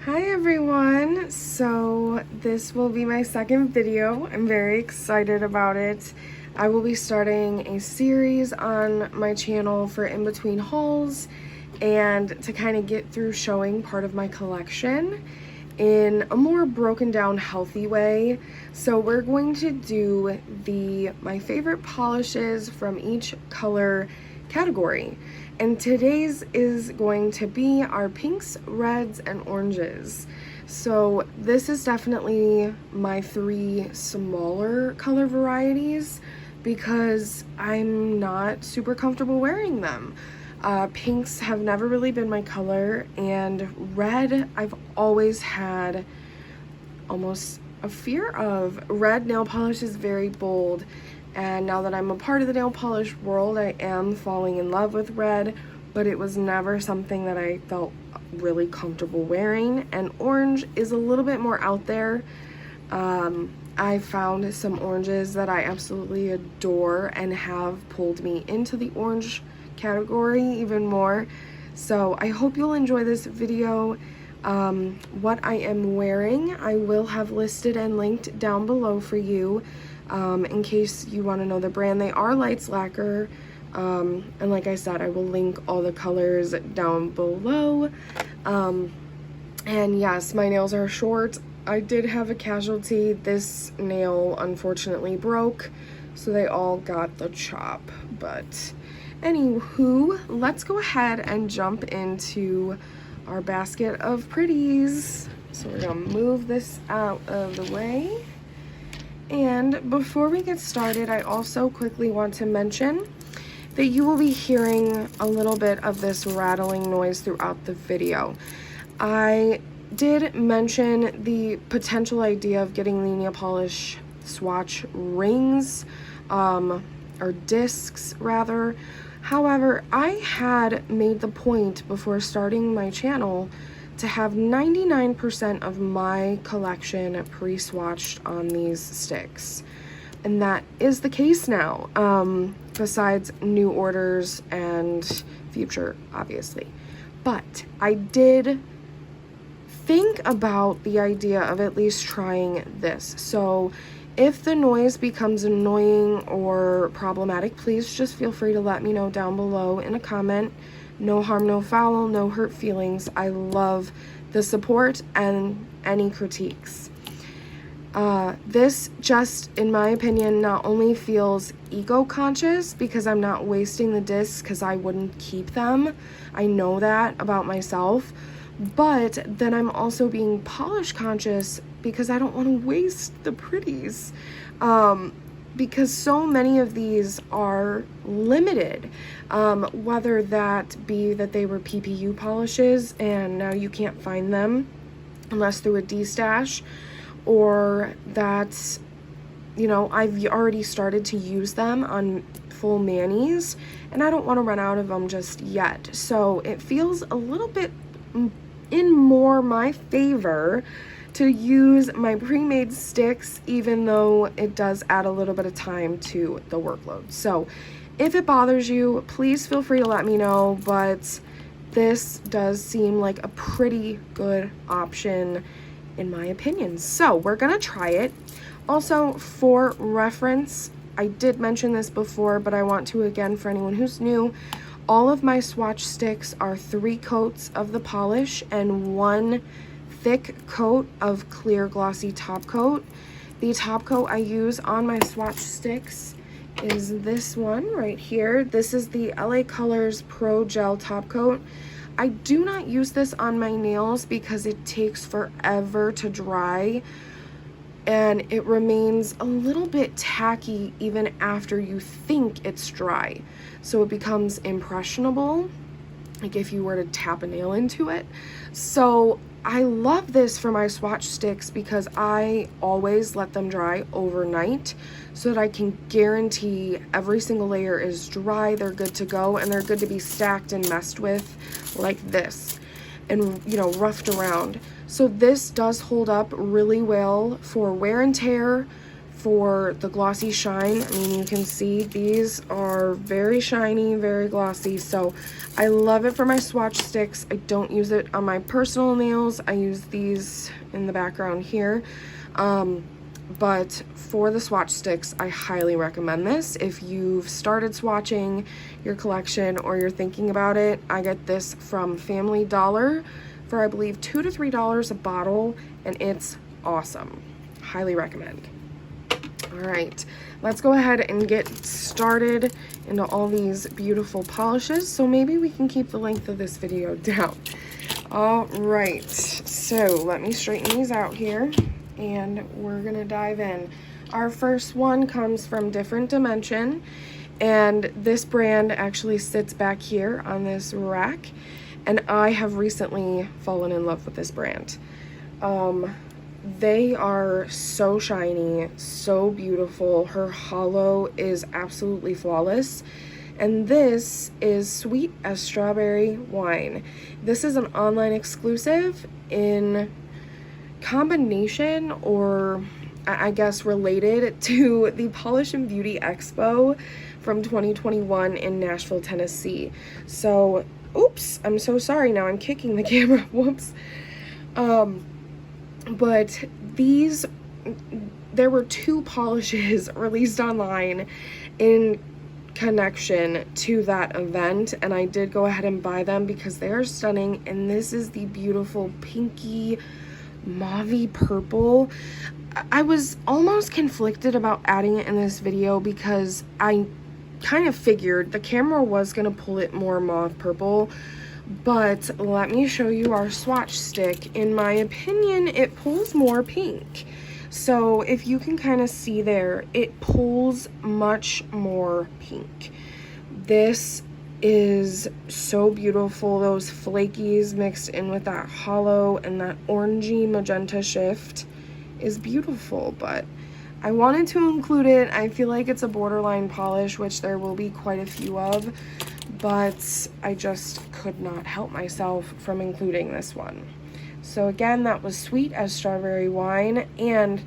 Hi everyone! So this will be my second video. I'm very excited about it. I will be starting a series on my channel for in-between hauls and to kind of get through showing part of my collection in a more broken down healthy way. So we're going to do my favorite polishes from each color category. And today's is going to be our pinks, reds, and oranges. So this is definitely my three smaller color varieties because I'm not super comfortable wearing them. Pinks have never really been my color, and red I've always had almost a fear of. Red nail polish is very bold, and now that I'm a part of the nail polish world, I am falling in love with red, but it was never something that I felt really comfortable wearing. And orange is a little bit more out there. I found some oranges that I absolutely adore and have pulled me into the orange category even more. So I hope you'll enjoy this video. What I am wearing, I will have listed and linked down below for you. In case you want to know the brand. They are Lights Lacquer, and like I said, I will link all the colors down below. And yes, my nails are short. I did have a casualty. This nail unfortunately broke, so they all got the chop. But anywho, let's go ahead and jump into our basket of pretties. So we're gonna move this out of the way. And before we get started, I also quickly want to mention that you will be hearing a little bit of this rattling noise throughout the video. I did mention the potential idea of getting the nail polish swatch rings, or discs rather. However, I had made the point before starting my channel to have 99% of my collection pre-swatched on these sticks. And that is the case now, besides new orders and future, obviously. But I did think about the idea of at least trying this. So if the noise becomes annoying or problematic, please just feel free to let me know down below in a comment. No harm, no foul, no hurt feelings. I love the support and any critiques. This just, in my opinion, not only feels eco-conscious because I'm not wasting the discs because I wouldn't keep them. I know that about myself. But then I'm also being polish conscious because I don't want to waste the pretties. Because so many of these are limited, whether that be that they were PPU polishes and now you can't find them unless through a D-stash, or that, you know, I've already started to use them on full manis and I don't want to run out of them just yet. So it feels a little bit in more my favor to use my pre-made sticks, even though it does add a little bit of time to the workload. So if it bothers you, please feel free to let me know, but this does seem like a pretty good option in my opinion. So we're gonna try it. Also, for reference, I did mention this before, but I want to again for anyone who's new, all of my swatch sticks are 3 coats of the polish and 1 thick coat of clear glossy top coat. The top coat I use on my swatch sticks is this one right here. This is the LA Colors Pro Gel top coat. I do not use this on my nails because it takes forever to dry and it remains a little bit tacky even after you think it's dry. So it becomes impressionable, like if you were to tap a nail into it. So I love this for my swatch sticks because I always let them dry overnight so that I can guarantee every single layer is dry, they're good to go, and they're good to be stacked and messed with like this and, you know, roughed around. So this does hold up really well for wear and tear, for the glossy shine. I mean, you can see these are very shiny, very glossy, so I love it for my swatch sticks. I don't use it on my personal nails. I use these in the background here. But for the swatch sticks, I highly recommend this. If you've started swatching your collection or you're thinking about it, I get this from Family Dollar for, I believe, $2 to $3 a bottle, and it's awesome. Highly recommend. All right, let's go ahead and get started into all these beautiful polishes, so maybe we can keep the length of this video down. All right, so let me straighten these out here, and we're gonna dive in. Our first one comes from Different Dimension, and this brand actually sits back here on this rack, and I have recently fallen in love with this brand. They are so shiny, so beautiful. Her hollow is absolutely flawless. And this is Sweet as Strawberry Wine. This is an online exclusive in combination, or I guess related to the Polish and Beauty Expo from 2021 in Nashville, Tennessee. So, oops, I'm so sorry. Now I'm kicking the camera. Whoops. But there were 2 polishes released online in connection to that event, and I did go ahead and buy them because they are stunning. And this is the beautiful pinky Mavi purple. I was almost conflicted about adding it in this video because I kind of figured the camera was gonna pull it more mauve purple, but let me show you our swatch stick. In my opinion, it pulls more pink. So if you can kind of see there, it pulls much more pink. This is so beautiful. Those flakies mixed in with that hollow and that orangey magenta shift is beautiful, but I wanted to include it. I feel like it's a borderline polish, which there will be quite a few of, but I just could not help myself from including this one. So again, that was Sweet as Strawberry Wine, and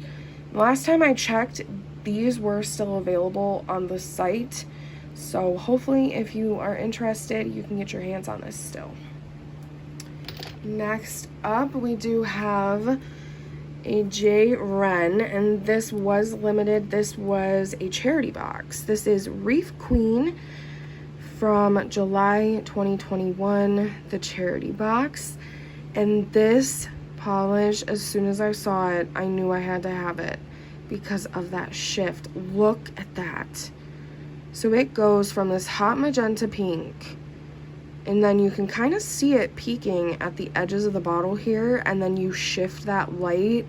last time I checked, these were still available on the site. So hopefully if you are interested, you can get your hands on this still. Next up, we do have a J. Wren, and this was limited. This was a charity box. This is Reef Queen from July 2021, the charity box. And this polish, as soon as I saw it, I knew I had to have it because of that shift. Look at that. So it goes from this hot magenta pink, and then you can kind of see it peeking at the edges of the bottle here, and then you shift that light.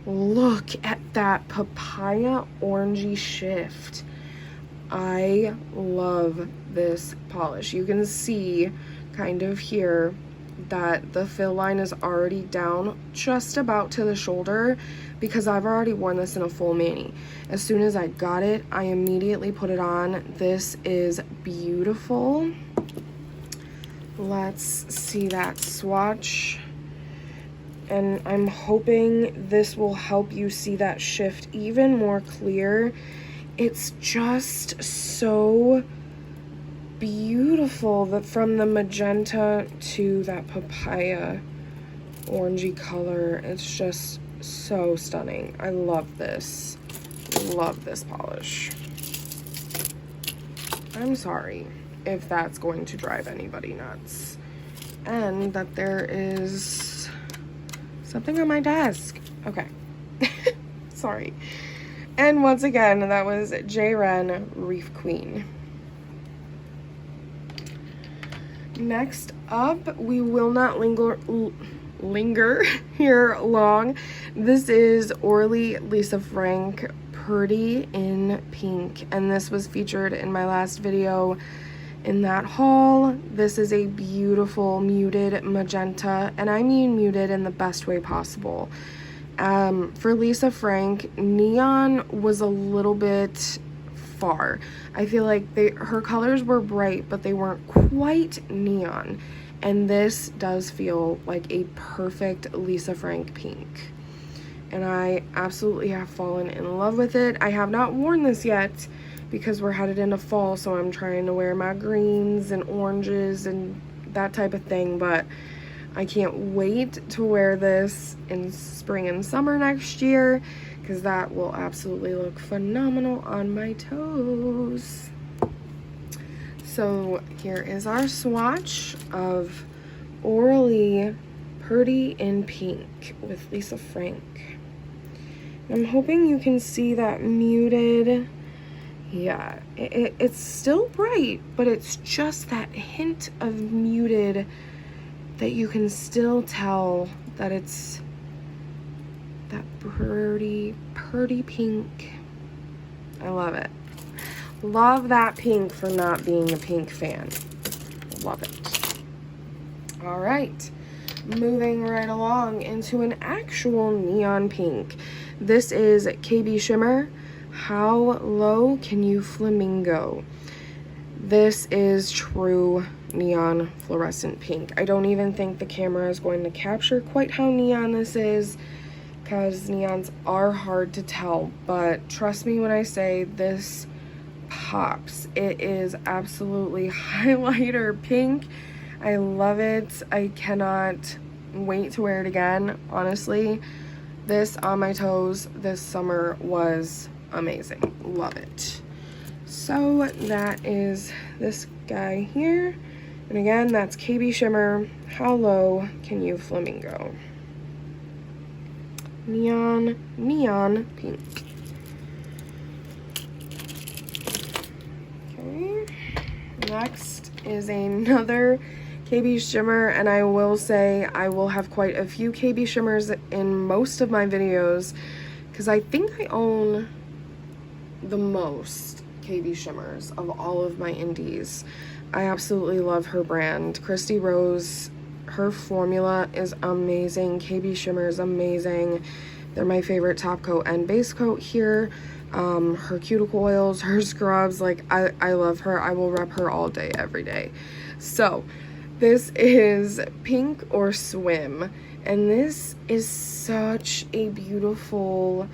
Look at that papaya orangey shift. I love this polish. You can see kind of here that the fill line is already down just about to the shoulder because I've already worn this in a full mani. As soon as I got it, I immediately put it on. This is beautiful. Let's see that swatch. And I'm hoping this will help you see that shift even more clear. It's just so beautiful that from the magenta to that papaya orangey color, it's just so stunning. I love this. Love this polish. I'm sorry if that's going to drive anybody nuts. And that there is something on my desk. Okay. Sorry. And once again, that was J. Wren Reef Queen. Next up, we will not linger here long. This is Orly Lisa Frank Pretty in Pink, and this was featured in my last video in that haul. This is a beautiful muted magenta, and I mean muted in the best way possible. For Lisa Frank, neon was a little bit far. I feel like her colors were bright, but they weren't quite neon, and this does feel like a perfect Lisa Frank pink. and I absolutely have fallen in love with it. I have not worn this yet because we're headed into fall, so I'm trying to wear my greens and oranges and that type of thing, but I can't wait to wear this in spring and summer next year because that will absolutely look phenomenal on my toes. So here is our swatch of Orally Purdy in Pink with Lisa Frank. I'm hoping you can see that muted. Yeah, it's still bright, but it's just that hint of muted that you can still tell that it's that purdy pink. I love it. Love that pink for not being a pink fan. Love it. All right, moving right along into an actual neon pink. This is KB Shimmer. How Low Can You Flamingo? This is true neon fluorescent pink. I don't even think the camera is going to capture quite how neon this is because neons are hard to tell, but trust me when I say this pops. It is absolutely highlighter pink. I love it. I cannot wait to wear it again. Honestly, this on my toes this summer was amazing. Love it. So that is this guy here, and again, that's KB Shimmer. How Low Can You Flamingo? Neon pink. Okay, next is another KB Shimmer, and I will say I will have quite a few KB Shimmers in most of my videos because I think I own the most KB Shimmers of all of my indies. I absolutely love her brand. Christy Rose, her formula is amazing. KB Shimmer is amazing. They're my favorite top coat and base coat here. Her cuticle oils, her scrubs, like I love her. I will rep her all day, every day. So this is Pink or Swim, and this is such a beautiful,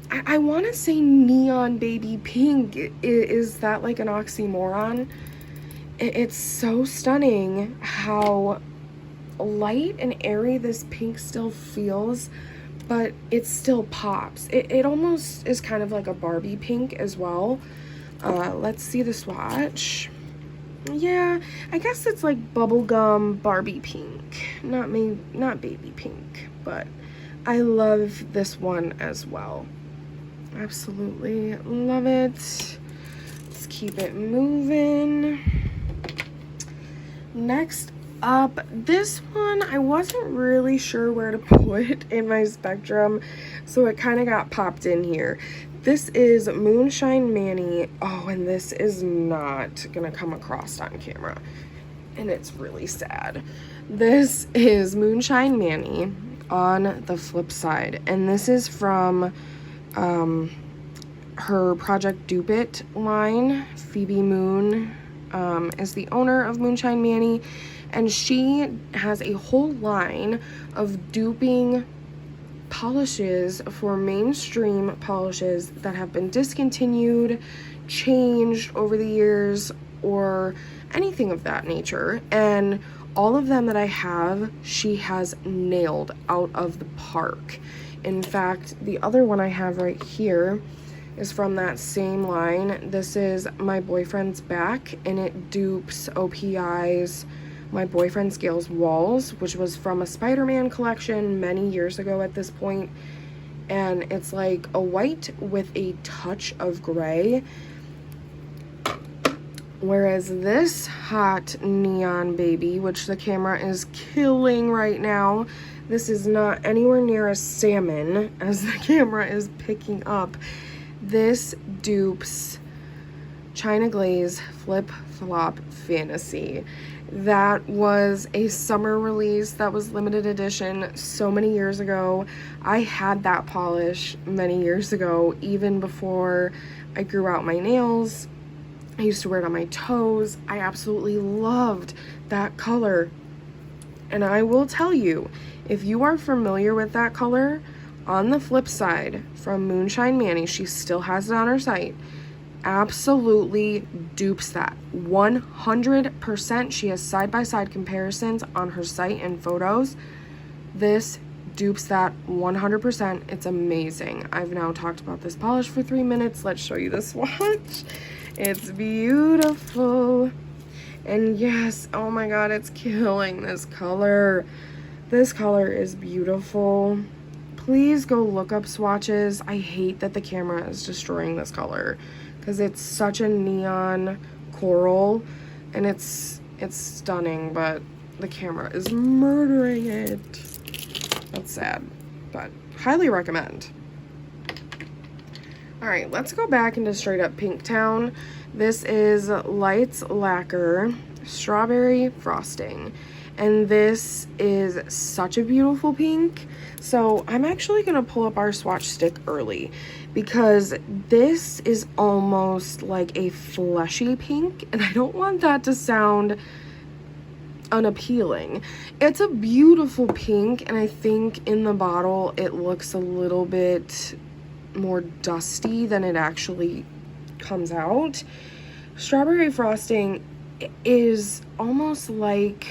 I want to say neon baby pink. Is that like an oxymoron? It's so stunning how light and airy this pink still feels, but it still pops. It almost is kind of like a Barbie pink as well. Let's see the swatch. Yeah, I guess it's like bubblegum Barbie pink. Not baby pink, but I love this one as well. Absolutely love it. Let's keep it moving. Next up, this one I wasn't really sure where to put in my spectrum, so it kind of got popped in here. This is Moonshine Manny. Oh, and this is not gonna come across on camera, and it's really sad. This is Moonshine Manny on the flip side, and this is from her Project Dupe It line. Phoebe Moon is the owner of Moonshine Manny, and she has a whole line of duping polishes for mainstream polishes that have been discontinued, changed over the years, or anything of that nature. And all of them that I have, she has nailed out of the park. In fact, the other one I have right here is from that same line. This is My Boyfriend's Back, and it dupes OPI's My Boyfriend Scales Walls, which was from a Spider-Man collection many years ago at this point. And it's like a white with a touch of gray. Whereas this hot neon baby, which the camera is killing right now, this is not anywhere near a salmon as the camera is picking up. This dupes China Glaze Flip Flop Fantasy. That was a summer release that was limited edition so many years ago. I had that polish many years ago, even before I grew out my nails. I used to wear it on my toes. I absolutely loved that color. And I will tell you, if you are familiar with that color, On the flip side, from Moonshine Manny, she still has it on her site, absolutely dupes that. 100%. She has side-by-side comparisons on her site and photos. This dupes that 100%. It's amazing. I've now talked about this polish for 3 minutes. Let's show you the swatch. It's beautiful. And yes, oh my god, it's killing this color. This color is beautiful. Please go look up swatches. I hate that the camera is destroying this color because it's such a neon coral and it's stunning, but the camera is murdering it. That's sad, but highly recommend. All right, let's go back into straight up Pink Town. This is Lights Lacquer Strawberry Frosting. And this is such a beautiful pink. So I'm actually gonna pull up our swatch stick early because this is almost like a fleshy pink, and I don't want that to sound unappealing. It's a beautiful pink, and I think in the bottle it looks a little bit more dusty than it actually comes out. Strawberry Frosting is almost like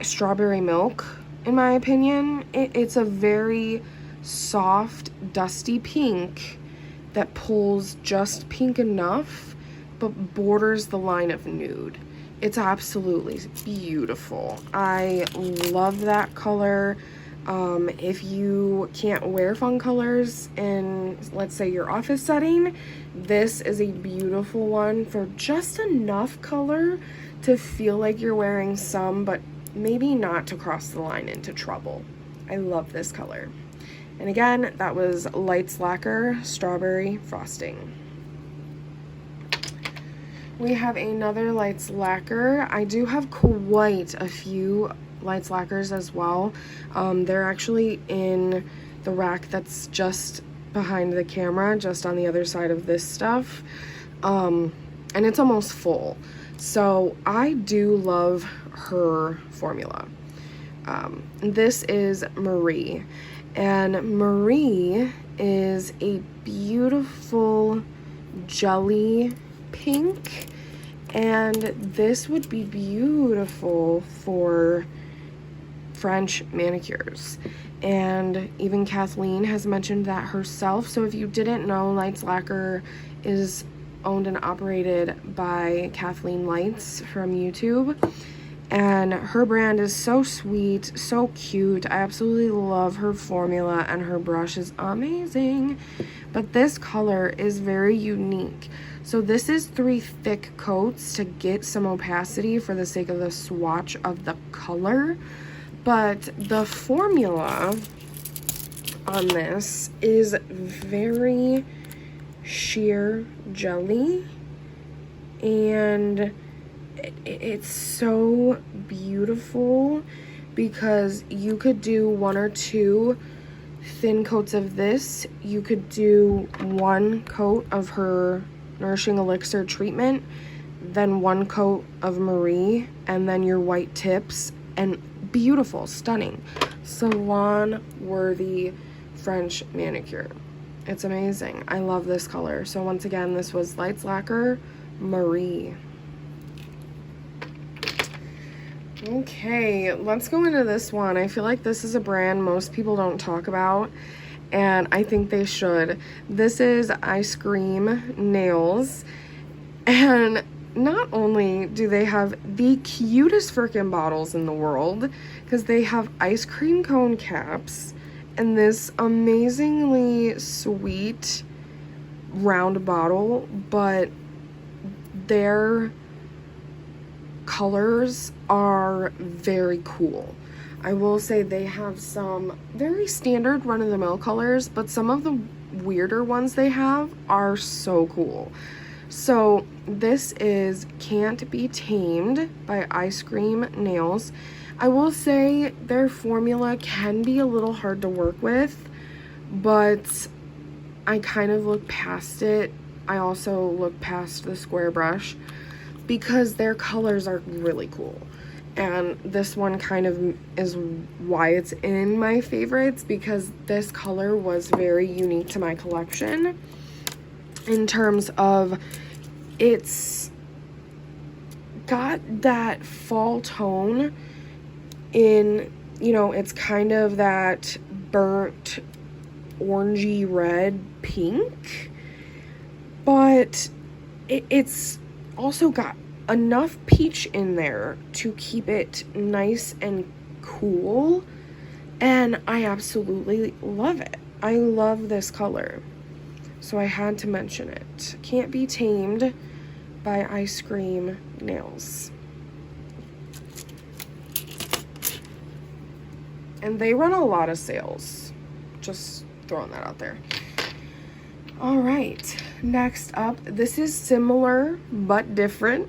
strawberry milk, in my opinion. It's a very soft, dusty pink that pulls just pink enough, but borders the line of nude. It's absolutely beautiful. I love that color. If you can't wear fun colors in, let's say, your office setting, this is a beautiful one for just enough color to feel like you're wearing some, but maybe not to cross the line into trouble. I love this color. And again, that was Lights Lacquer Strawberry Frosting. We have another Lights Lacquer. I do have quite a few Lights Lacquers as well. They're actually in the rack that's just behind the camera, just on the other side of this stuff. And it's almost full. So I do love her formula. This is Marie, and Marie is a beautiful jelly pink, and this would be beautiful for French manicures. And even Kathleen has mentioned that herself. So if you didn't know, Lights Lacquer is owned and operated by Kathleen Lights from YouTube, and her brand is so sweet, so cute. I absolutely love her formula, and her brush is amazing. But this color is very unique. So this is 3 thick coats to get some opacity for the sake of the swatch of the color. But the formula on this is very sheer jelly, and it's so beautiful because you could do 1 or 2 thin coats of this. You could do 1 coat of her Nourishing Elixir treatment, then 1 coat of Marie, and then your white tips, and beautiful, stunning, salon worthy French manicure. It's amazing. I love this color. So once again, this was Lights Lacquer Marie. Okay, let's go into this one. I feel like this is a brand most people don't talk about, and I think they should. This is Ice Cream Nails, and not only do they have the cutest freaking bottles in the world, because they have ice cream cone caps and this amazingly sweet round bottle, but their colors are very cool. I will say they have some very standard run-of-the-mill colors, but some of the weirder ones they have are so cool. So this is Can't Be Tamed by Ice Cream Nails. I will say their formula can be a little hard to work with, but I kind of look past it. I also look past the square brush because their colors are really cool. And this one kind of is why it's in my favorites, because this color was very unique to my collection in terms of it's got that fall tone in, you know, it's kind of that burnt orangey red pink, but it's also got enough peach in there to keep it nice and cool, and I absolutely love it. I love this color, so I had to mention it. Can't be tamed by Ice Cream Nails. And they run a lot of sales, just throwing that out there. All right, next up, this is similar but different.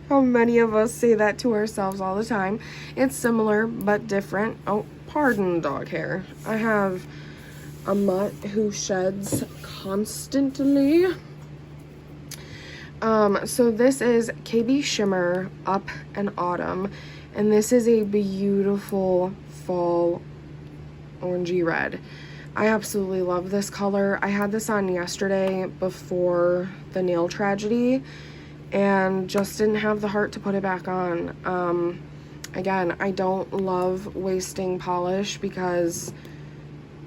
How many of us say that to ourselves all the time? It's similar but different. Oh, pardon dog hair. I have a mutt who sheds constantly. So this is KB Shimmer Up and Autumn, and this is a beautiful fall orangey red. I absolutely love this color. I had this on yesterday before the nail tragedy and just didn't have the heart to put it back on. Again, I don't love wasting polish because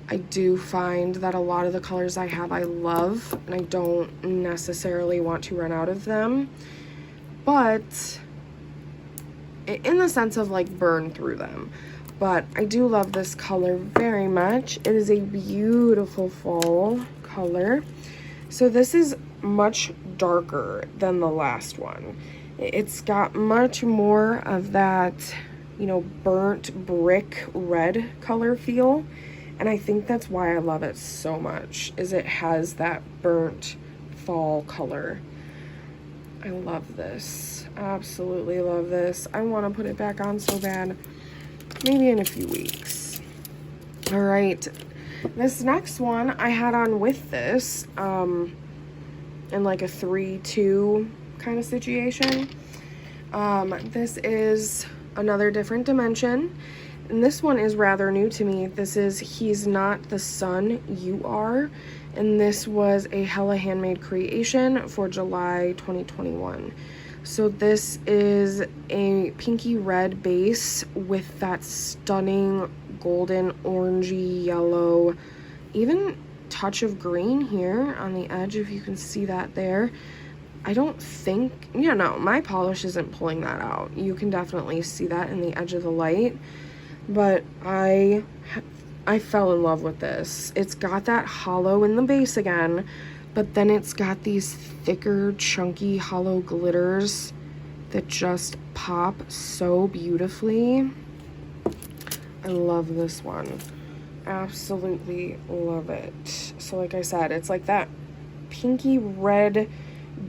I do find that a lot of the colors I have I love, and I don't necessarily want to run out of them, but in the sense of like burn through them. But I do love this color very much. It is a beautiful fall color. So this is much darker than the last one. It's got much more of that, you know, burnt brick red color feel. And I think that's why I love it so much, is it has that burnt fall color. I love this. Absolutely love this. I want to put it back on so bad. Maybe in a few weeks. All right, this next one I had on with this in like a 3-2 kind of situation. This is another different dimension, and this one is rather new to me. This is He's Not the Sun, You Are, and this was a Hella Handmade creation for July 2021. So this is a pinky red base with that stunning golden orangey yellow, even touch of green here on the edge, if you can see that there. I don't think, yeah, no, my polish isn't pulling that out. You can definitely see that in the edge of the light, but I fell in love with this. It's got that hollow in the base again, but then it's got these thicker, chunky, hollow glitters that just pop so beautifully. I love this one. Absolutely love it. So like I said, it's like that pinky red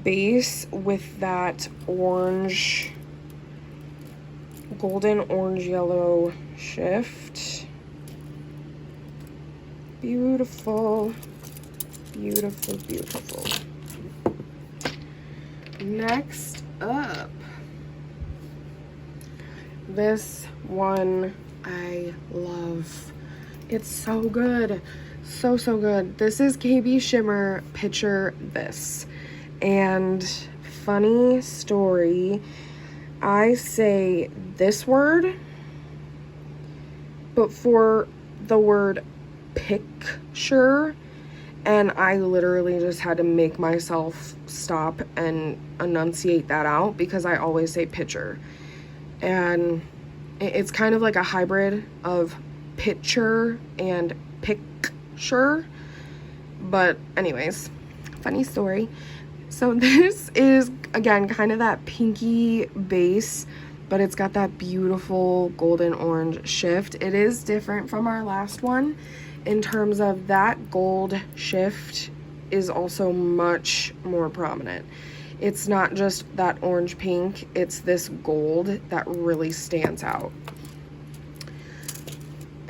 base with that orange, golden orange yellow shift. Beautiful. Beautiful, beautiful. Next up, this one I love. It's so good. So good. This is KB Shimmer Picture This. And funny story, I say this word, but for the word picture, and I literally just had to make myself stop and enunciate that out because I always say picture. And it's kind of like a hybrid of picture and picture. But anyways, funny story. So this is, again, kind of that pinky base, but it's got that beautiful golden orange shift. It is different from our last one in terms of that gold shift is also much more prominent. It's not just that orange pink, it's this gold that really stands out.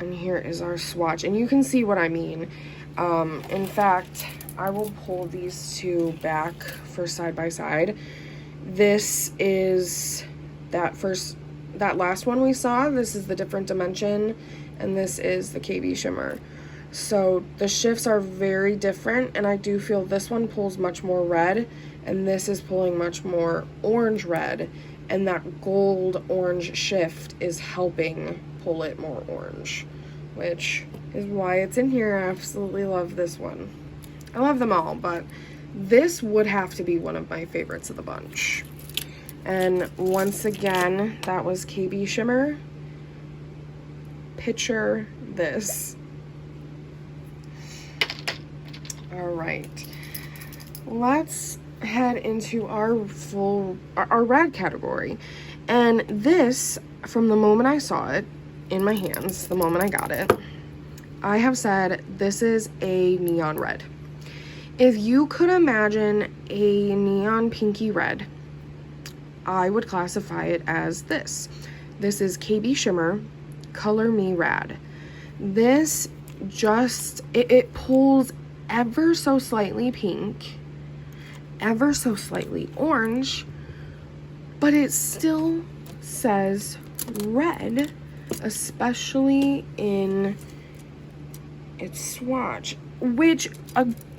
And here is our swatch, and you can see what I mean. In fact, I will pull these two back for side by side. This is that first that last one we saw. This is the different dimension, and this is the KB Shimmer. So the shifts are very different, and I do feel this one pulls much more red, and this is pulling much more orange red, and that gold orange shift is helping pull it more orange, which is why it's in here. I absolutely love this one. I love them all, but this would have to be one of my favorites of the bunch. And once again, that was KB Shimmer. Picture this. All right, let's head into our red category. And this, from the moment I saw it in my hands, the moment I got it, I have said this is a neon red. If you could imagine a neon pinky red, I would classify it as this. This is KB Shimmer, Color Me Rad. This just, it pulls ever so slightly pink, ever so slightly orange, but it still says red, especially in its swatch, which,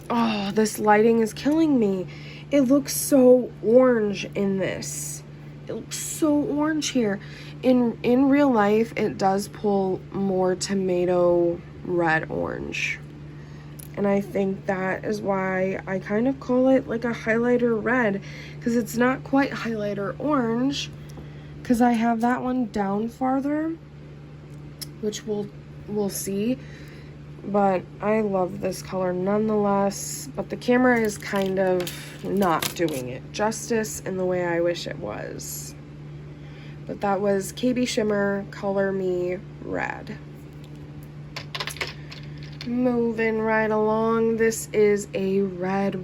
oh, this lighting is killing me. It looks so orange in this. It looks so orange here. In real life, it does pull more tomato red orange. And I think that is why I kind of call it like a highlighter red, because it's not quite highlighter orange, because I have that one down farther, which we'll see. But I love this color nonetheless, but the camera is kind of not doing it justice in the way I wish it was. But that was KB Shimmer, Color Me Red. Moving right along, this is a red.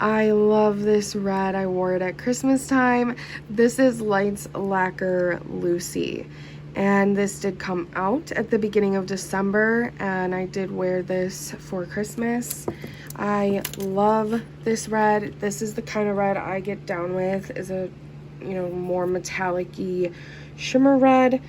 I love this red. I wore it at Christmas time. This is Lights Lacquer Lucy. And this did come out at the beginning of December, and I did wear this for Christmas. I love this red. This is the kind of red I get down with, is a, you know, more metallic-y shimmer red.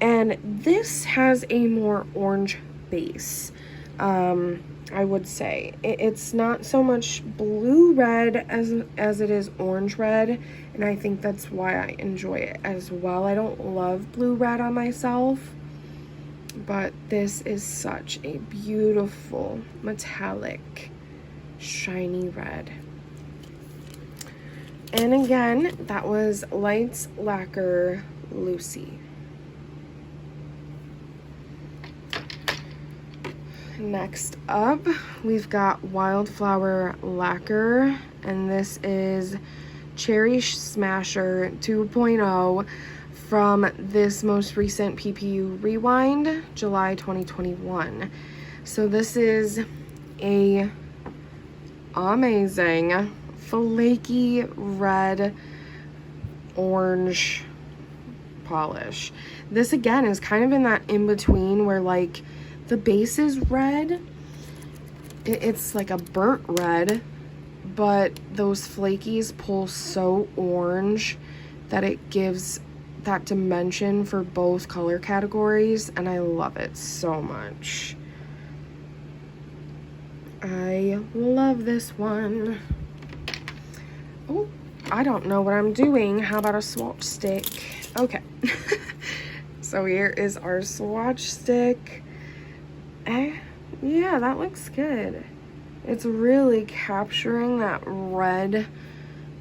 And this has a more orange base, I would say. It's not so much blue red as it is orange red, and I think that's why I enjoy it as well. I don't love blue red on myself, but this is such a beautiful metallic shiny red. And again, that was Lights Lacquer Lucy. Next up, we've got Wildflower Lacquer, and this is Cherry Smasher 2.0 from this most recent PPU Rewind, July 2021. So this is a amazing flaky red orange polish. This again is kind of in that in-between where like the base is red, it's like a burnt red, but those flakies pull so orange that it gives that dimension for both color categories, and I love it so much. I love this one. Oh, I don't know what I'm doing. How about a swatch stick? Okay. So here is our swatch stick. Yeah, that looks good. It's really capturing that red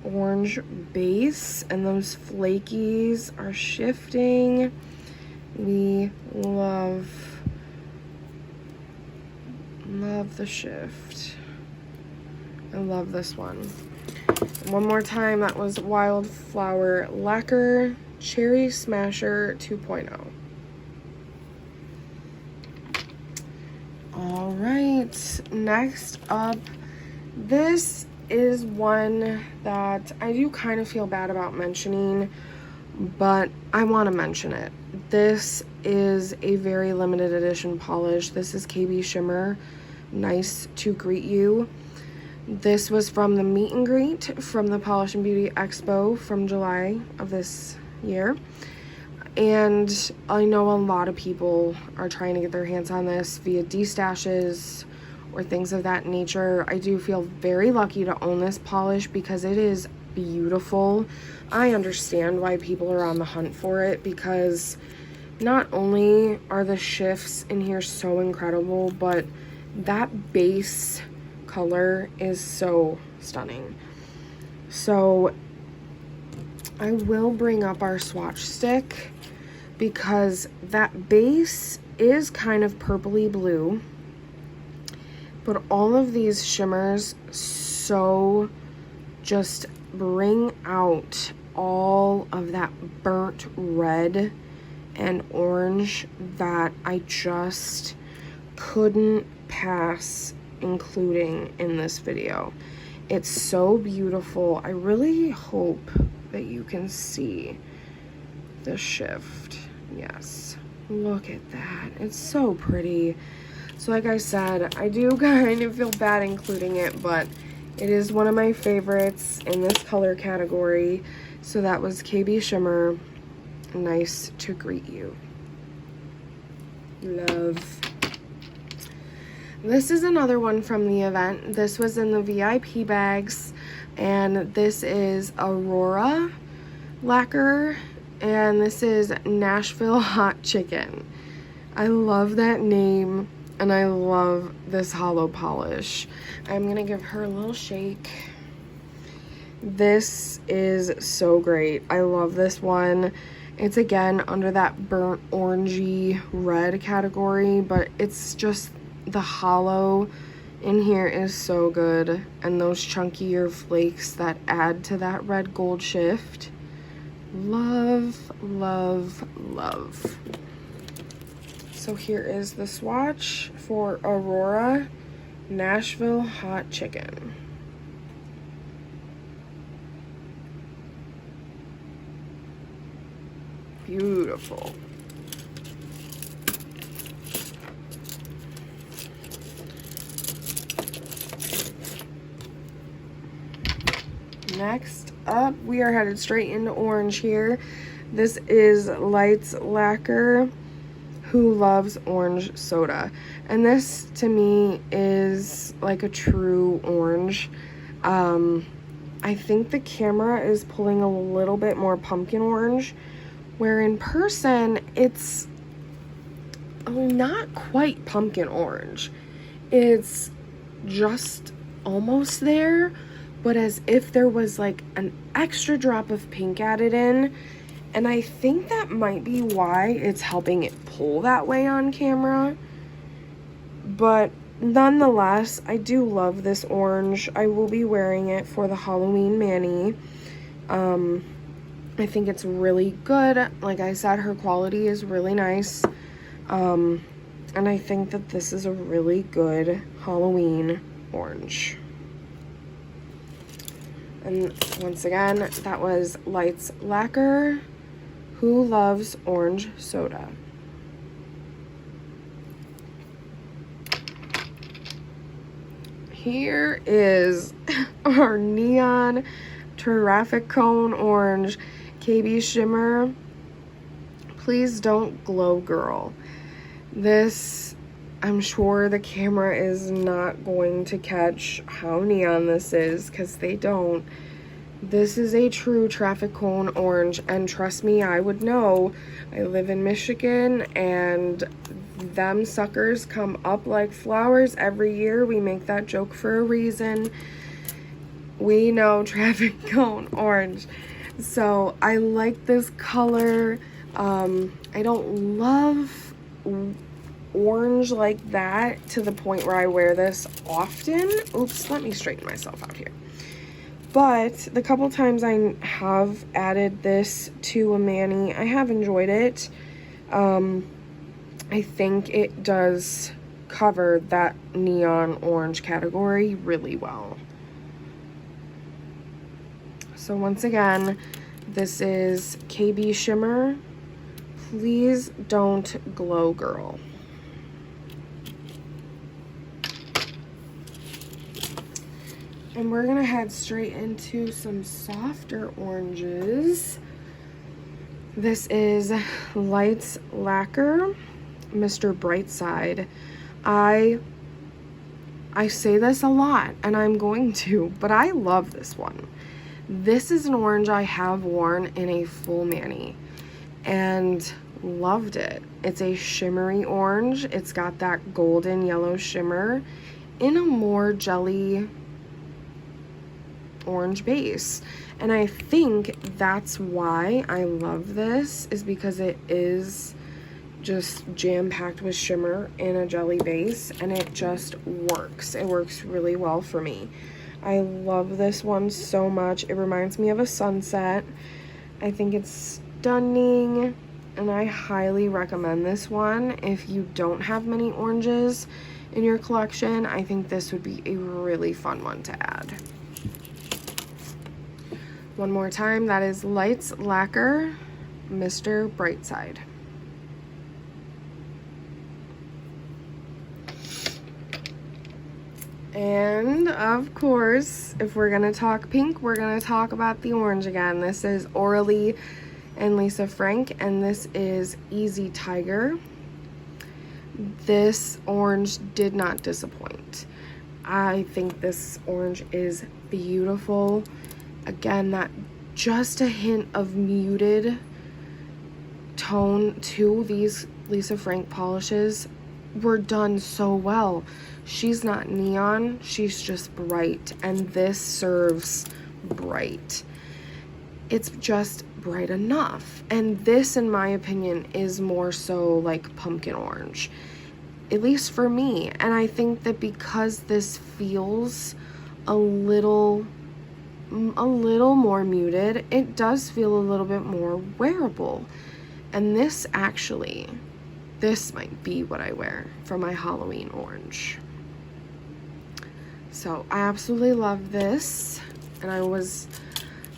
orange base, and those flakies are shifting. We love the shift. I love this one. One more time, that was Wildflower Lacquer Cherry Smasher 2.0. All right, next up, this is one that I do kind of feel bad about mentioning, but I want to mention it. This is a very limited edition polish. This is KB Shimmer, Nice to Greet You. This was from the meet and greet from the Polish and Beauty Expo from July of this year. And I know a lot of people are trying to get their hands on this via destashes or things of that nature. I do feel very lucky to own this polish because it is beautiful. I understand why people are on the hunt for it, because not only are the shifts in here so incredible, but that base color is so stunning. So I will bring up our swatch stick because that base is kind of purpley blue, but all of these shimmers so just bring out all of that burnt red and orange that I just couldn't pass including in this video. It's so beautiful. I really hope that you can see the shift. Yes, look at that. It's so pretty. So like I said, I do kind of feel bad including it, but it is one of my favorites in this color category. So that was KB Shimmer. Nice to greet you. Love. This is another one from the event. This was in the VIP bags, and this is Aurora Lacquer, and this is Nashville Hot Chicken. I love that name, and I love this hollow polish. I'm gonna give her a little shake. This is so great. I love this one. It's again under that burnt orangey red category, but it's just the hollow in here is so good, and those chunkier flakes that add to that red gold shift. Love, love, love. So here is the swatch for Aurora Nashville Hot Chicken. Beautiful. Next up, we are headed straight into orange here. This is Lights Lacquer, Who Loves Orange Soda. And this, to me, is like a true orange. I think the camera is pulling a little bit more pumpkin orange, where in person, it's not quite pumpkin orange. It's just almost there, but as if there was like an extra drop of pink added in. And I think that might be why it's helping it pull that way on camera. But nonetheless, I do love this orange. I will be wearing it for the Halloween Manny. I think it's really good. Like I said, her quality is really nice. And I think that this is a really good Halloween orange. And once again, that was Lights Lacquer, Who Loves Orange Soda. Here is our neon traffic cone orange KB Shimmer. Please don't glow, girl. This, I'm sure the camera is not going to catch how neon this is, because they don't. This is a true traffic cone orange, and trust me, I would know. I live in Michigan, and them suckers come up like flowers every year. We make that joke for a reason. We know traffic cone orange. So I like this color. I don't love orange like that to the point where I wear this often. Oops, let me straighten myself out here. But the couple times I have added this to a Manny, I have enjoyed it. I think it does cover that neon orange category really well. So once again, this is KB Shimmer. Please don't glow, girl. And we're gonna head straight into some softer oranges. This is Lights Lacquer, Mr. Brightside. I say this a lot, and I'm going to, but I love this one. This is an orange I have worn in a full mani and loved it. It's a shimmery orange. It's got that golden yellow shimmer in a more jelly orange base. And I think that's why I love this, is because it is just jam-packed with shimmer in a jelly base, and it just works. It works really well for me. I love this one so much. It reminds me of a sunset. I think it's stunning, and I highly recommend this one. If you don't have many oranges in your collection, I think this would be a really fun one to add. One more time, that is Lights Lacquer, Mr. Brightside. And of course, if we're gonna talk pink, we're gonna talk about the orange again. This is Orly and Lisa Frank, and this is Easy Tiger. This orange did not disappoint. I think this orange is beautiful. Again, that just a hint of muted tone to these Lisa Frank polishes were done so well. She's not neon, she's just bright, and this serves bright. It's just bright enough. And this, in my opinion, is more so like pumpkin orange, at least for me. And I think that because this feels a little more muted, it does feel a little bit more wearable. And this might be what I wear for my Halloween orange. So I absolutely love this, and I was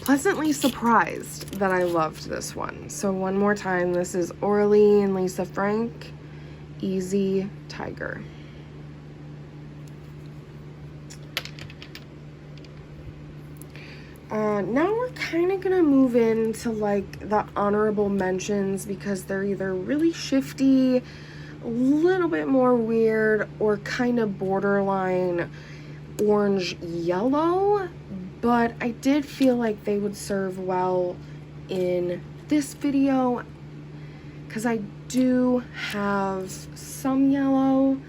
pleasantly surprised that I loved this one. So one more time, this is Orly and Lisa Frank, Easy Tiger. Now we're kind of gonna move into like the honorable mentions, because they're either really shifty, a little bit more weird, or kind of borderline orange yellow, but I did feel like they would serve well in this video because I do have some yellow,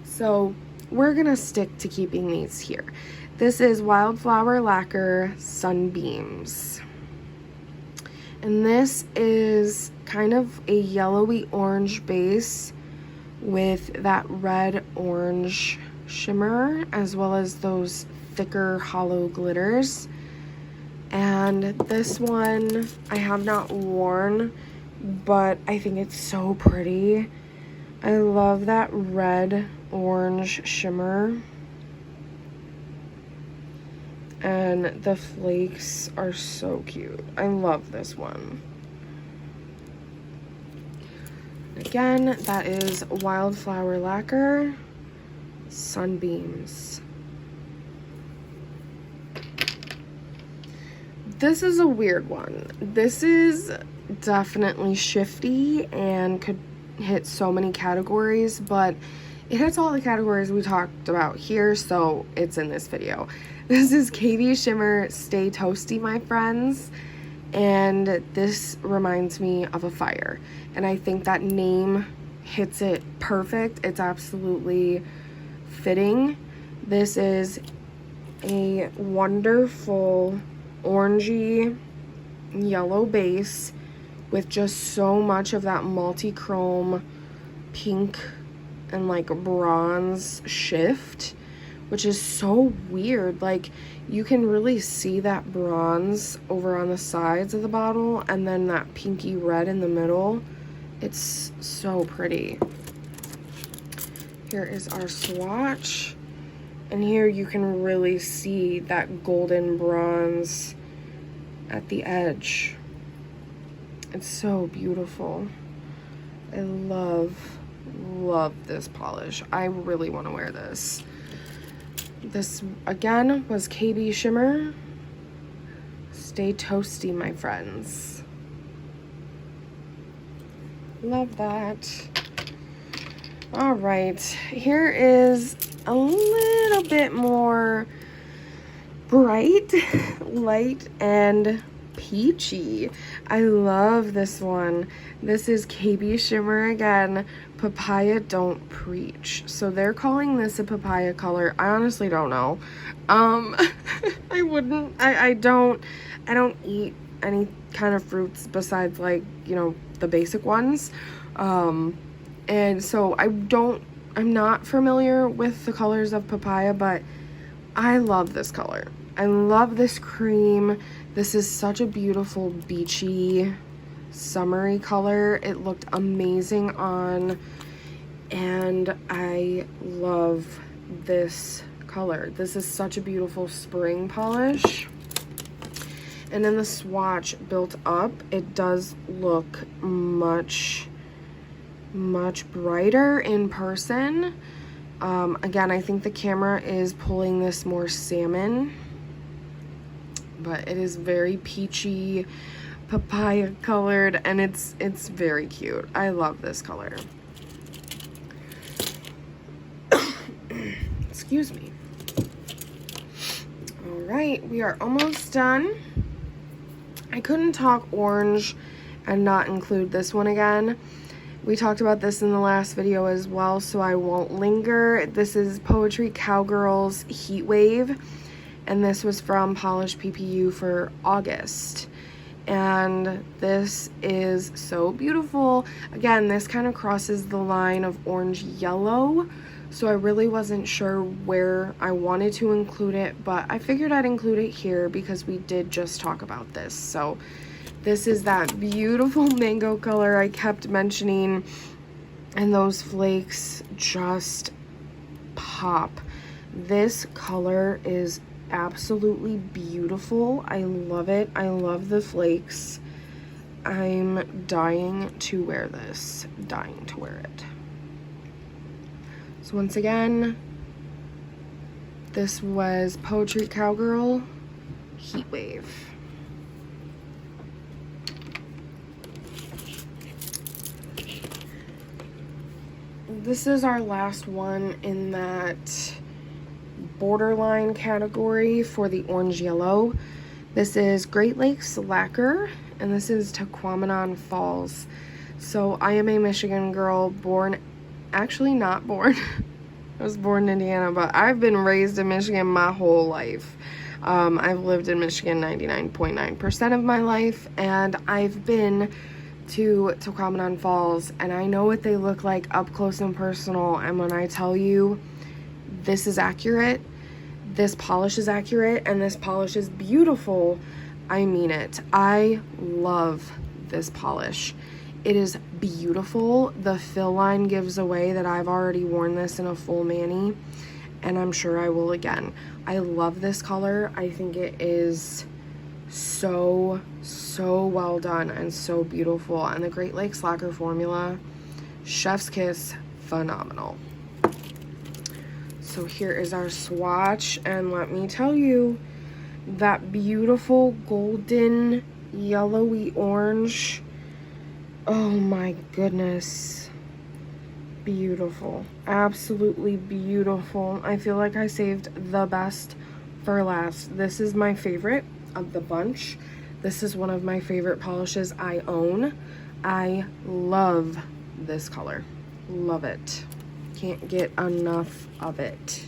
so we're gonna stick to keeping these here. This is Wildflower Lacquer Sunbeams, and this is kind of a yellowy orange base with that red orange shimmer, as well as those thicker hollow glitters. And this one I have not worn, but I think it's so pretty. I love that red orange shimmer, and the flakes are so cute. I love this one. Again, that is Wildflower Lacquer Sunbeams. This is a weird one. This is definitely shifty and could hit so many categories, but it hits all the categories we talked about here, so it's in this video. This is KB Shimmer Stay Toasty, my friends, and this reminds me of a fire, and I think that name hits it perfect. It's absolutely fitting. This is a wonderful orangey yellow base with just so much of that multi-chrome pink and like bronze shift, which is so weird. Like, you can really see that bronze over on the sides of the bottle, and then that pinky red in the middle. It's so pretty. Here is our swatch, and here you can really see that golden bronze at the edge. It's so beautiful. I love this polish. I really want to wear this. This again was KB Shimmer Stay Toasty, my friends. Love that. All right, here is a little bit more bright, light, and peachy. I love this one. This is KB Shimmer again, Papaya Don't Preach. So they're calling this a papaya color. I honestly don't know. I don't eat any kind of fruits besides, like, you know, the basic ones. And so I'm not familiar with the colors of papaya, but I love this color. I love this cream. This is such a beautiful beachy, summery color. It looked amazing on, and I love this color. This is such a beautiful spring polish. And then the swatch built up, it does look much brighter in person. Again, I think the camera is pulling this more salmon, but it is very peachy, papaya colored, and it's very cute. I love this color. Excuse me. All right, we are almost done. I couldn't talk orange and not include this one again. We talked about this in the last video as well, so I won't linger. This is Poetry Cowgirls Heatwave, and this was from Polish PPU for August. And this is so beautiful. Again, this kind of crosses the line of orange yellow, so I really wasn't sure where I wanted to include it, but I figured I'd include it here because we did just talk about this. So this is that beautiful mango color I kept mentioning, and those flakes just pop. This color is absolutely beautiful. I love it. I love the flakes. I'm dying to wear this. Dying to wear it. So once again, this was Poetry Cowgirl Heatwave. This is our last one in that borderline category for the orange yellow. This is Great Lakes Lacquer, and this is Tequamanon Falls. So I am a Michigan girl, actually not born. I was born in Indiana, but I've been raised in Michigan my whole life. I've lived in Michigan 99.9% of my life, and I've been to Tequamanon Falls, and I know what they look like up close and personal. And when I tell you this is accurate, this polish is accurate, and this polish is beautiful, I mean it. I love this polish. It is beautiful. The fill line gives away that I've already worn this in a full mani, and I'm sure I will again. I love this color. I think it is so well done and so beautiful. And the Great Lakes Lacquer formula, chef's kiss, phenomenal. So here is our swatch, and let me tell you, that beautiful golden yellowy orange, oh my goodness, beautiful, absolutely beautiful. I feel like I saved the best for last. This is my favorite of the bunch. This is one of my favorite polishes I own. I love this color, love it, can't get enough of it.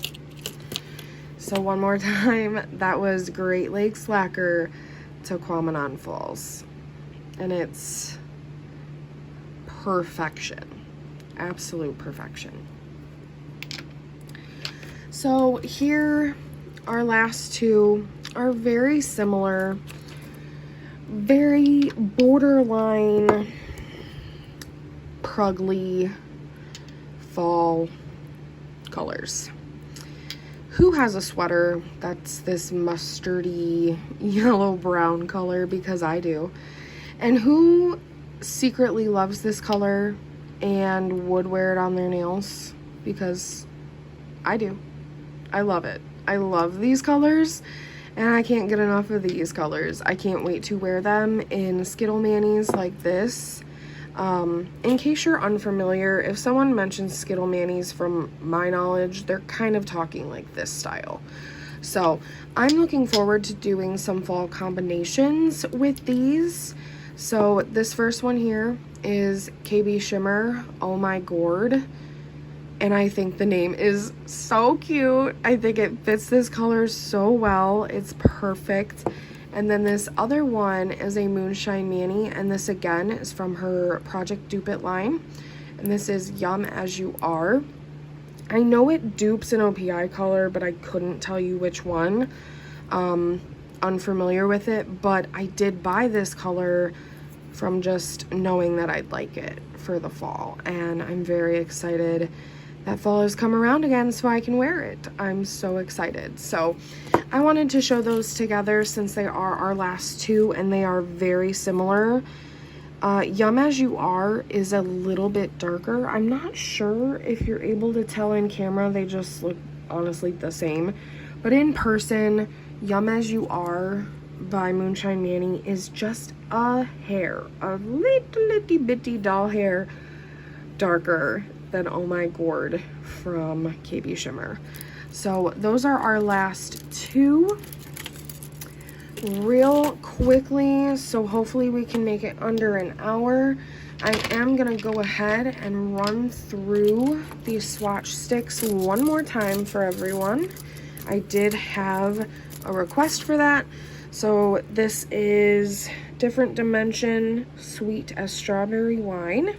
So one more time, that was Great Lakes Lacquer Tequamanon Falls, and it's perfection, absolute perfection. So here, our last two are very similar, very borderline prugly fall colors. Who has a sweater that's this mustardy yellow brown color? Because I do. And who secretly loves this color and would wear it on their nails? Because I do. I love it. I love these colors, and I can't get enough of these colors. I can't wait to wear them in Skittle Manis like this. In case you're unfamiliar, if someone mentions Skittle Mannies, from my knowledge, they're kind of talking like this style. So I'm looking forward to doing some fall combinations with these. So this first one here is KB Shimmer, Oh My Gourd. And I think the name is so cute. I think it fits this color so well. It's perfect. And then this other one is a Moonshine Manny, and this again is from her Project Dupe It line. And this is Yum As You Are. I know it dupes an OPI color, but I couldn't tell you which one. Unfamiliar with it, but I did buy this color from just knowing that I'd like it for the fall. And I'm very excited that fall has come around again so I can wear it. I'm so excited. So I wanted to show those together since they are our last two and they are very similar. Yum As You Are is a little bit darker. I'm not sure if you're able to tell in camera. They just look honestly the same. But in person, Yum As You Are by Moonshine Manny is just a hair, a little bitty doll hair darker than Oh My Gourd from KB Shimmer. So those are our last two. Real quickly, so hopefully we can make it under an hour. I am gonna go ahead and run through these swatch sticks one more time for everyone. I did have a request for that. So this is Different Dimension Sweet as Strawberry Wine.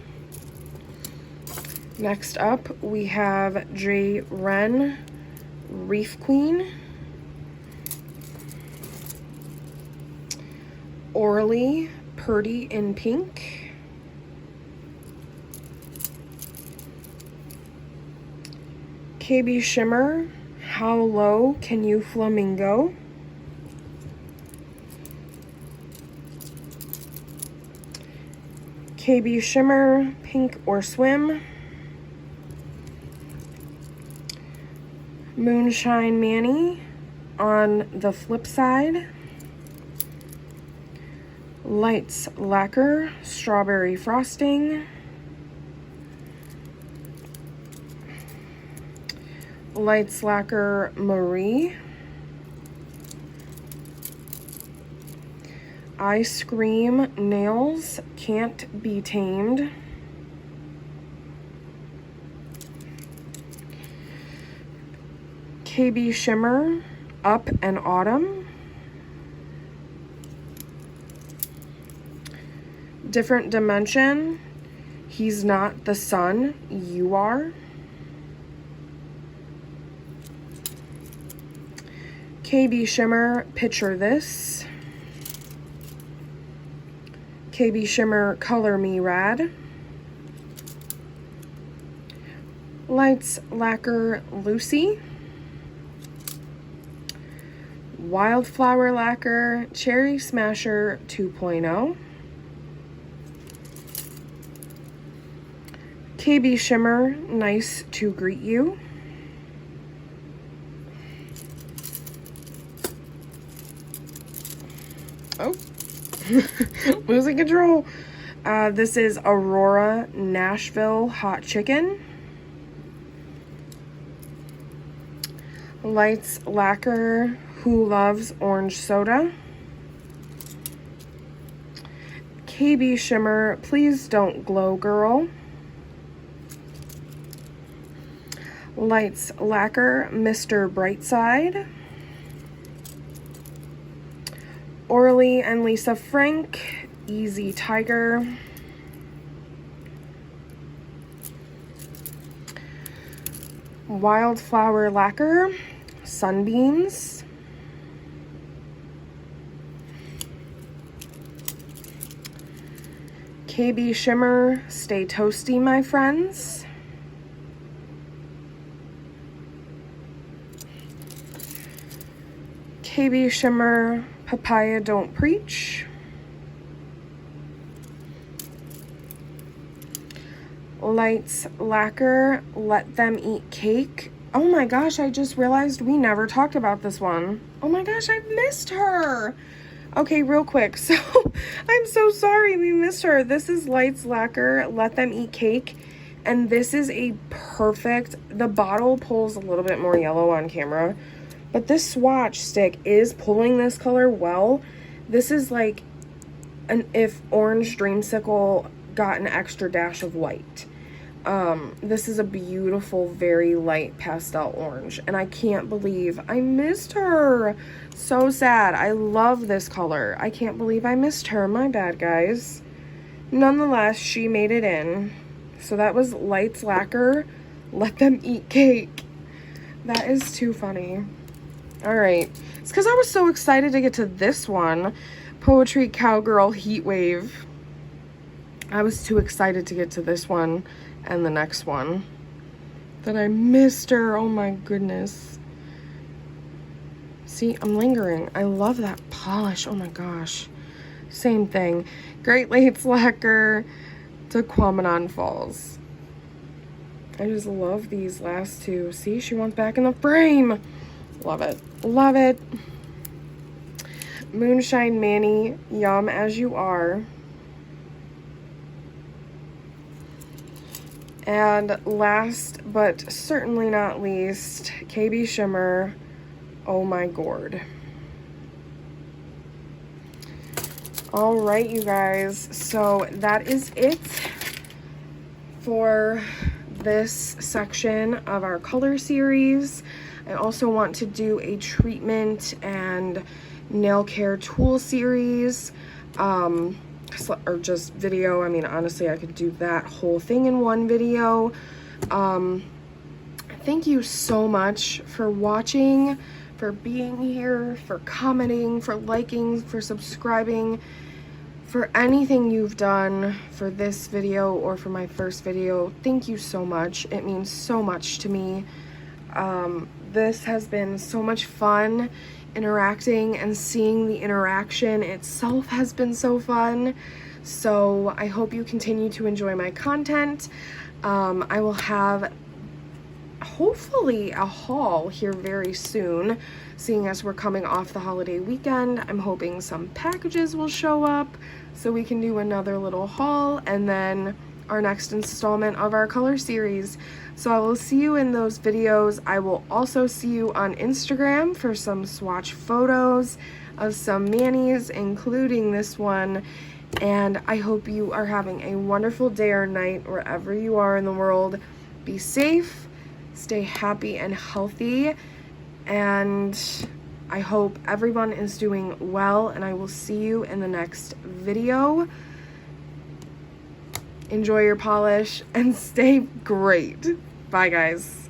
Next up, we have J. Wren Reef Queen. Orly Purdy in Pink. KB Shimmer, How Low Can You Flamingo? KB Shimmer, Pink or Swim. Moonshine Manny on the flip side. Lights Lacquer, Strawberry Frosting. Lights Lacquer Marie. Ice Cream Nails Can't Be Tamed. KB Shimmer, Up and Autumn. Different Dimension, He's Not the Sun, You Are. KB Shimmer, Picture This. KB Shimmer, Color Me Rad. Lights Lacquer Lucy. Wildflower Lacquer Cherry Smasher 2.0. KB Shimmer, Nice to Greet You. Oh, losing control. This is Aurora Nashville Hot Chicken. Lights Lacquer Who Loves Orange Soda. KB Shimmer, Please Don't Glow Girl. Lights Lacquer Mr. Brightside. Orly and Lisa Frank, Easy Tiger. Wildflower Lacquer, Sunbeams. KB Shimmer, Stay Toasty, My Friends. KB Shimmer, Papaya Don't Preach. Lights Lacquer, Let Them Eat Cake. Oh my gosh, I just realized we never talked about this one. Oh my gosh, I missed her. Okay, real quick. So I'm so sorry. right, we missed her. This is Lights Lacquer, Let Them Eat Cake. And this is a perfect, the bottle pulls a little bit more yellow on camera, but this swatch stick is pulling this color well. This is like if Orange Dreamsicle got an extra dash of white. This is a beautiful, very light pastel orange, and I can't believe I missed her. So sad. I love this color. I can't believe I missed her. My bad, guys. Nonetheless, she made it in. So that was Lights Lacquer, Let Them Eat Cake. That is too funny. All right. It's because I was so excited to get to this one. Poetry Cowgirl Heatwave. I was too excited to get to this one and the next one that I missed her. Oh my goodness. See, I'm lingering. I love that polish. Oh my gosh. Same thing. Great Lakes Lacquer to Quamanon Falls. I just love these last two. See, she wants back in the frame. Love it. Love it. Moonshine Manny, Yum As You Are. And last but certainly not least, KB Shimmer, Oh My Gourd. All right, you guys, so that is it for this section of our color series. I also want to do a treatment and nail care tool series, or just video. I mean, honestly, I could do that whole thing in one video. Thank you so much for watching, for being here, for commenting, for liking, for subscribing, for anything you've done for this video or for my first video. Thank you so much. It means so much to me. This has been so much fun. Interacting and seeing the interaction itself has been so fun. So I hope you continue to enjoy my content. I will have hopefully a haul here very soon, seeing as we're coming off the holiday weekend. I'm hoping some packages will show up so we can do another little haul and then our next installment of our color series. So I will see you in those videos. I will also see you on Instagram for some swatch photos of some manis, including this one. And I hope you are having a wonderful day or night wherever you are in the world. Be safe, stay happy and healthy, and I hope everyone is doing well, and I will see you in the next video. Enjoy your polish and stay great. Bye, guys.